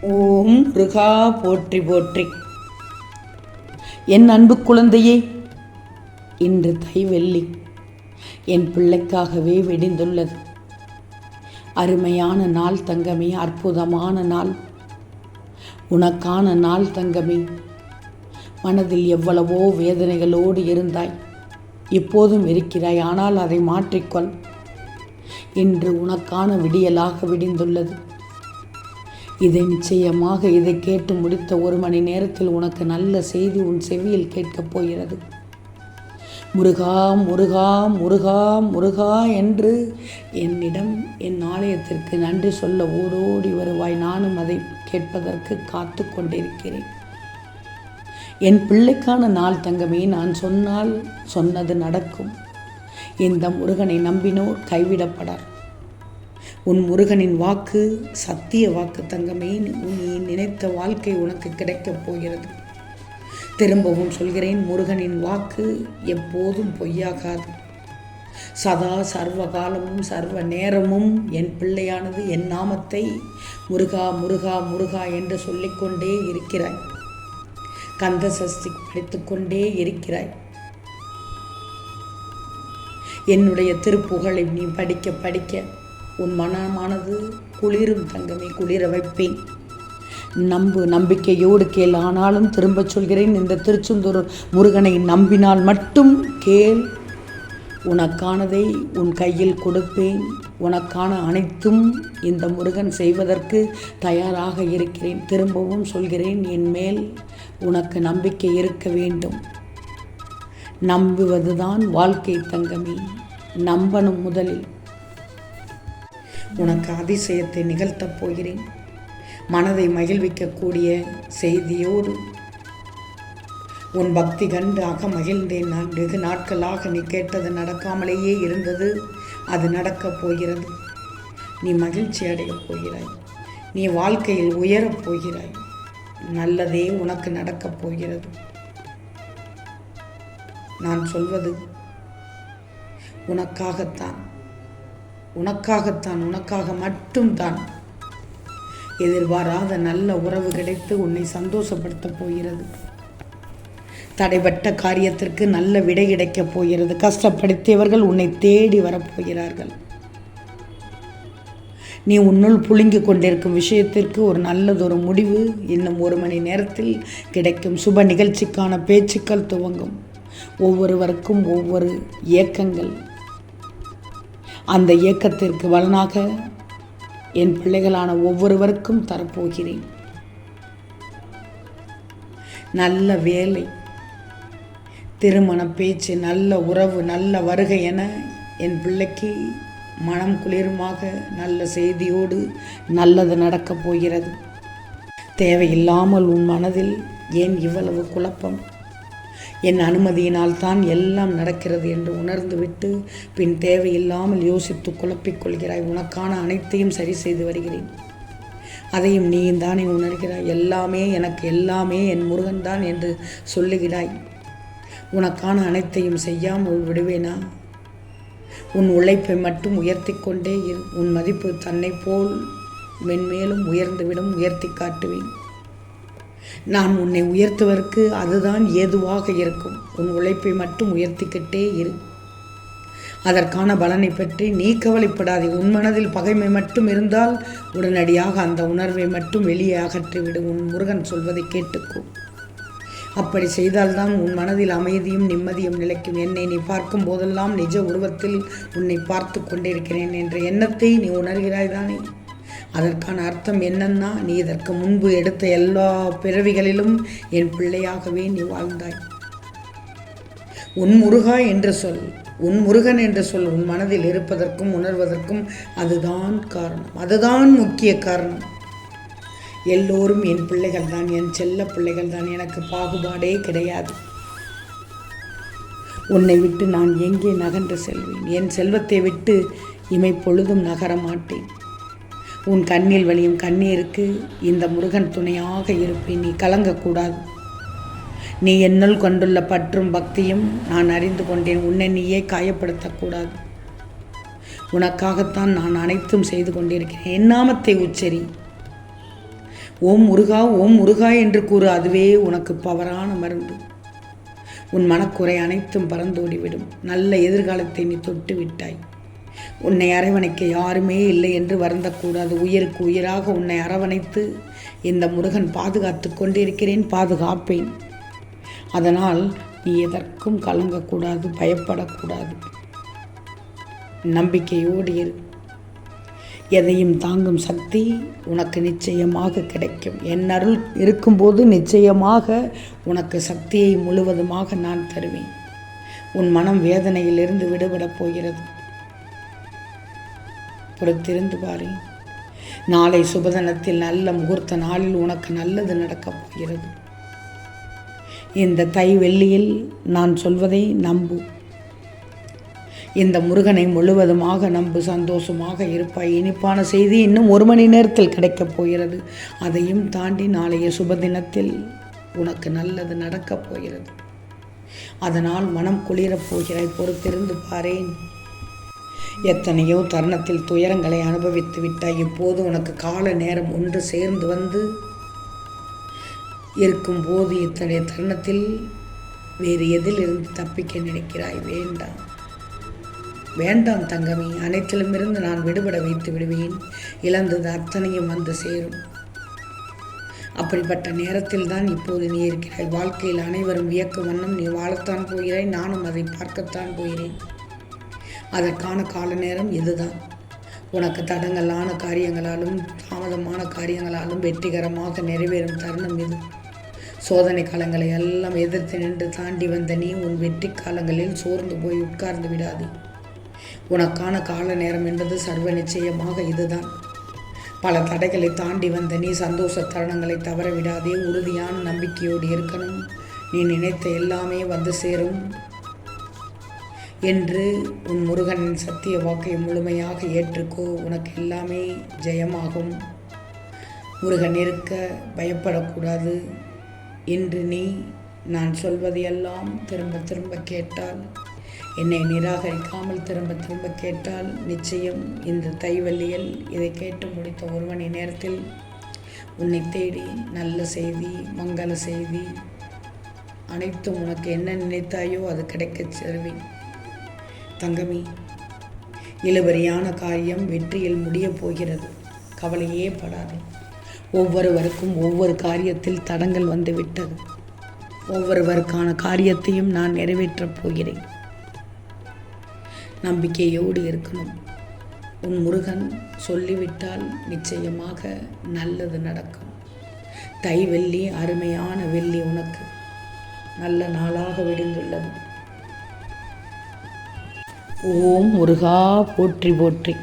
ஓம் முருகா போற்றி போற்றி. என் அன்பு குழந்தையே, இன்று தைவெள்ளி என் பிள்ளைக்காகவே வெடிந்துள்ளது. அருமையான நாள் தங்கமே, அற்புதமான நாள், உனக்கான நாள் தங்கமே. மனதில் எவ்வளவோ வேதனைகளோடு இருந்தாய், இப்போதும் இருக்கிறாய். ஆனால் அதை மாற்றிக்கொள். இன்று உனக்கான விடியலாக விடிந்துள்ளது. இதை நிச்சயமாக இதை கேட்டு முடித்த 1 மணி நேரத்தில் உனக்கு நல்ல செய்தி உன் செவியில் கேட்கப் போகிறது. முருகா முருகா முருகா முருகா என்று என்னிடம் என் ஆலயத்திற்கு நன்றி சொல்ல ஓடோடி வருவாய். நானும் அதை கேட்பதற்கு காத்து கொண்டிருக்கிறேன். என் பிள்ளைக்கான நாள் தங்கமே. நான் சொன்னால் சொன்னது நடக்கும். இந்த முருகனை நம்பினோர் கைவிடப்படார். உன் முருகனின் வாக்கு சத்திய வாக்கு தங்கமே. நீ நினைத்த வாழ்க்கை உனக்கு கிடைக்கப் போகிறது. திரும்பவும் சொல்கிறேன், முருகனின் வாக்கு எப்போதும் பொய்யாகாது. சதா சர்வ காலமும் சர்வ நேரமும் என் பிள்ளையானது என் நாமத்தை முருகா முருகா முருகா என்று சொல்லிக்கொண்டே இருக்கிறாய். கந்த சஷ்டி படித்துக்கொண்டே இருக்கிறாய். என்னுடைய திருப்புகழை நீ படிக்க படிக்க உன் மனமானது குளிரும் தங்கமே, குளிர வைப்பேன். நம்பிக்கையோடு கேள். ஆனாலும் திரும்ப சொல்கிறேன், இந்த திருச்செந்தூர் முருகனை நம்பினால் மட்டும் கேள். உனக்கானதை உன் கையில் கொடுப்பேன். உனக்கான அனைத்தும் இந்த முருகன் செய்வதற்கு தயாராக இருக்கிறேன். திரும்பவும் சொல்கிறேன், என் மேல் உனக்கு நம்பிக்கை இருக்க வேண்டும். நம்புவதுதான் வாழ்க்கை தங்கமே. நம்பணும். முதலில் உனக்கு அதிசயத்தை நிகழ்த்தப் போகிறேன். மனதை மகிழ்விக்கக்கூடிய செய்தியோடு உன் பக்தி கண்டு மகிழ்ந்தேன். நான் வெகு நாட்களாக நீ கேட்டது நடக்காமலேயே இருந்தது. அது நடக்கப் போகிறது. நீ மகிழ்ச்சி அடையப் போகிறாய். நீ வாழ்க்கையில் உயரப் போகிறாய். நல்லதே உனக்கு நடக்கப் போகிறது. நான் சொல்வது உனக்காகத்தான், உனக்காகத்தான், உனக்காக மட்டும்தான். எதிர்பாராத நல்ல உறவு கிடைத்து உன்னை சந்தோஷப்படுத்தப் போகிறது. தடைப்பட்ட காரியத்திற்கு நல்ல விடை கிடைக்கப் போகிறது. கஷ்டப்படுத்தியவர்கள் உன்னை தேடி வரப்போகிறார்கள். நீ உன்னுள் புழுங்கிக் கொண்டிருக்கும் விஷயத்திற்கு ஒரு நல்லதொரு முடிவு இன்னும் 1 மணி நேரத்தில் கிடைக்கும். சுப நிகழ்ச்சிக்கான பேச்சுக்கள் துவங்கும். ஒவ்வொருவருக்கும் ஒவ்வொரு இயக்கங்கள். அந்த இயக்கத்திற்கு பலனாக என் பிள்ளைகளான ஒவ்வொருவருக்கும் தரப்போகிறேன். நல்ல வேலை, திருமண பேச்சு, நல்ல உறவு, நல்ல வருகை என என் பிள்ளைக்கு மனம் குளிருமாக நல்ல செய்தியோடு நல்லது நடக்கப் போகிறது. தேவையில்லாமல் உன் மனதில் ஏன் இவ்வளவு குழப்பம்? என் அனுமதியினால் தான் எல்லாம் நடக்கிறது என்று உணர்ந்துவிட்டு பின் தேவையில்லாமல் யோசித்து குழப்பிக் கொள்கிறாய். உனக்கான அனைத்தையும் சரி செய்து வருகிறேன். அதையும் நீ தானே உணர்கிறாய். எல்லாமே எனக்கு, எல்லாமே என் முருகன்தான் என்று சொல்லுகிறாய். உனக்கான அனைத்தையும் செய்யாமல் விடுவேனா? உன் உழைப்பை மட்டும் உயர்த்தி கொண்டே இரு. உன் மதிப்பு தன்னை போல் மென்மேலும் உயர்ந்துவிடும். உயர்த்தி காட்டுவேன். நான் உன்னை உயர்த்துவதற்கு அதுதான் ஏதுவாக இருக்கும். உன் உழைப்பை மட்டும் உயர்த்திக்கிட்டே இரு. அதற்கான பலனை பற்றி நீ கவலைப்படாதே. உன் மனதில் பகைமை மட்டும் இருந்தால் உடனடியாக அந்த உணர்வை மட்டும் வெளியே அகற்றிவிடு. உன் முருகன் சொல்வதை கேட்டுக்கோ. அப்படி செய்தால்தான் உன் மனதில் அமைதியும் நிம்மதியும் நிலைக்கும். என்னை நீ பார்க்கும் போதெல்லாம் நிஜ உருவத்தில் உன்னை பார்த்து கொண்டிருக்கிறேன் என்ற எண்ணத்தை நீ உணர்கிறாய் தானே? அதற்கான அர்த்தம் என்னன்னா, நீ இதற்கு முன்பு எடுத்த எல்லா பிறவிகளிலும் என் பிள்ளையாகவே நீ வாழ்ந்தாய். உன் முருகா என்று சொல், உன் முருகன் என்று சொல். உன் மனதில் இருப்பதற்கும் உணர்வதற்கும் அதுதான் காரணம். அதுதான் முக்கிய காரணம். எல்லோரும் என் பிள்ளைகள் தான், என் செல்ல பிள்ளைகள் தான். எனக்கு பாகுபாடே கிடையாது. உன்னை விட்டு நான் எங்கே நகன்று செல்வேன்? என் செல்வத்தை விட்டு இமைப்பொழுதும் நகர மாட்டேன். உன் கண்ணில் வழியும் கண்ணீருக்கு இந்த முருகன் துணையாக இருப்பேன். நீ கலங்கக்கூடாது. நீ என்னுள் கொண்டுள்ள பற்றும் பக்தியும் நான் அறிந்து கொண்டேன். உன்னை நீயே காயப்படுத்தக்கூடாது. உனக்காகத்தான் நான் அனைத்தும் செய்து கொண்டிருக்கிறேன். என் நாமத்தை உச்சரி. ஓம் முருகா ஓம் முருகா என்று கூறு, அதுவே உனக்கு பவரான மருந்து. உன் மனக்குறை அனைத்தும் பறந்தோடிவிடும். நல்ல எதிர்காலத்தை நீ தொட்டு விட்டாய். உன்னை அரவணைக்க யாருமே இல்லை என்று வருந்தக்கூடாது. உயிருக்கு உயிராக உன்னை அரவணைத்து இந்த முருகன் பாதுகாத்து கொண்டிருக்கிறேன், பாதுகாப்பேன். அதனால் நீ எதற்கும் கலங்கக்கூடாது, பயப்படக்கூடாது. நம்பிக்கையோடு இரு. எதையும் தாங்கும் சக்தி உனக்கு நிச்சயமாக கிடைக்கும். என் அருள் இருக்கும்போது நிச்சயமாக உனக்கு சக்தியை முழுவதுமாக நான் தருவேன். உன் மனம் வேதனையிலிருந்து விடுபடப் போகிறது. பொறுத்திருந்து பாரு. நாளை சுபதனத்தில் நல்ல முகூர்த்த நாளில் உனக்கு நல்லது நடக்கப் போகிறது. இந்த தை வெள்ளியில் நான் சொல்வதை நம்பு. இந்த முருகனை முழுவதுமாக நம்பு. சந்தோஷமாக இருப்பாய். இனிப்பான செய்தி இன்னும் 1 மணி நேரத்தில் கிடைக்கப் போகிறது. அதையும் தாண்டி நாளைய சுபதினத்தில் உனக்கு நல்லது நடக்கப் போகிறது. அதனால் மனம் குளிரப் போகிறாய். பொறுத்திருந்து பாரேன். எத்தனையோ தருணத்தில் துயரங்களை அனுபவித்து விட்டாய். இப்போது உனக்கு கால நேரம் ஒன்று சேர்ந்து வந்து இருக்கும்போது இத்தகைய தருணத்தில் வேறு எதிலிருந்து தப்பிக்க நினைக்கிறாய்? வேண்டாம் வேண்டாம் தங்கமே. அனைத்திலுமிருந்து நான் விடுபட வைத்து விடுவேன். இழந்தது அத்தனையும் வந்து சேரும். அப்படிப்பட்ட நேரத்தில் தான் இப்போது நீ இருக்கிறாய். வாழ்க்கையில் அனைவரும் வியக்கும் வண்ணம் நீ வாழத்தான் போகிறாய். நானும் அதை பார்க்கத்தான் போகிறேன். அதற்கான கால நேரம் இதுதான். உனக்கு தடங்கலான காரியங்களாலும் தாமதமான காரியங்களாலும் வெற்றிகரமாக நிறைவேறும் தருணம் இது. சோதனை காலங்களை எல்லாம் எதிர்த்து நின்று தாண்டி வந்த நீ உன் வெற்றி காலங்களில் சோர்ந்து போய் உட்கார்ந்து விடாதே. உனக்கான கால நேரம் என்பது சர்வ நிச்சயமாக இதுதான். பல தடைகளை தாண்டி வந்த நீ சந்தோஷ தருணங்களை தவற விடாதே. உறுதியான நம்பிக்கையோடு இருக்கணும். நீ நினைத்த எல்லாமே வந்து சேரும் என்று உன் முருகனின் சத்திய வாக்கை முழுமையாக ஏற்றுக்கோ. உனக்கு எல்லாமே ஜெயமாகும். முருகன் இருக்க பயப்படக்கூடாது. இன்று நீ நான் சொல்வதையெல்லாம் திரும்ப திரும்ப கேட்டால், என்னை நிராகரிக்காமல் திரும்ப திரும்ப கேட்டால், நிச்சயம் இந்த தைவெள்ளியில் இதை கேட்டு முடித்த 1 மணி நேரத்தில் உன்னை தேடி நல்ல செய்தி, மங்கள செய்தி அனைத்தும் உனக்கு என்ன நினைத்தாயோ அது கிடைக்கச் செல்வேன். தங்கமே, இழுபறியான காரியம் வெற்றியில் முடியப் போகிறது. கவலையே படாது. ஒவ்வொருவருக்கும் ஒவ்வொரு காரியத்தில் தடங்கள் வந்து விட்டது. ஒவ்வொருவருக்கான காரியத்தையும் நான் நிறைவேற்றப் போகிறேன். நம்பிக்கையோடு இருக்கணும். உன் முருகன் சொல்லிவிட்டால் நிச்சயமாக நல்லது நடக்கும். தை வெள்ளி அருமையான வெள்ளி உனக்கு நல்ல நாளாக விடிந்துள்ளது. ஓம் முருகா போற்றி போற்றி.